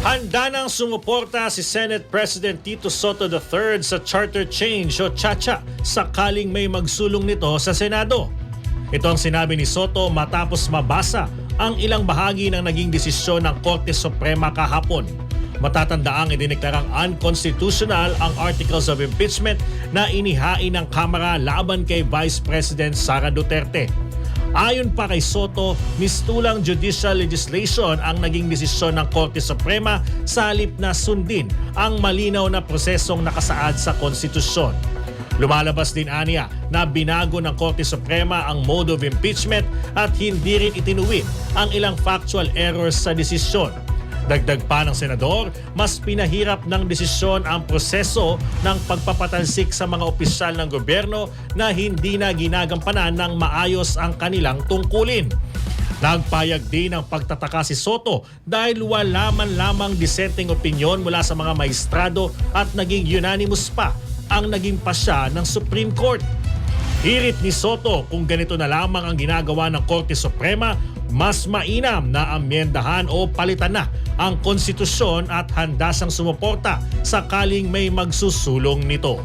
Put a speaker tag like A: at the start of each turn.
A: Handa nang sumuporta si Senate President Tito Soto III sa charter change o CHA-CHA sakaling may magsulong nito sa Senado. Ito ang sinabi ni Soto matapos mabasa ang ilang bahagi ng naging desisyon ng Korte Suprema kahapon. Matatandaang idineklarang unconstitutional ang Articles of Impeachment na inihain ng Kamara laban kay Vice President Sara Duterte. Ayon pa kay Soto, mistulang judicial legislation ang naging desisyon ng Korte Suprema sa halip na sundin ang malinaw na prosesong nakasaad sa konstitusyon. Lumalabas din aniya na binago ng Korte Suprema ang mode of impeachment at hindi rin itinuwid ang ilang factual errors sa desisyon. Dagdag pa ng senador, mas pinahirap ng desisyon ang proseso ng pagpapatalsik sa mga opisyal ng gobyerno na hindi na ginagampanan ng maayos ang kanilang tungkulin. Nagpayag din ng pagtataka si Soto dahil wala man lamang dissenting opinion mula sa mga maestrado at naging unanimous pa ang naging pasya ng Supreme Court. Hirit ni Soto kung ganito na lamang ang ginagawa ng Korte Suprema, mas mainam na amyendahan o palitan na ang konstitusyon at handa siyang sumuporta sakaling may magsusulong nito.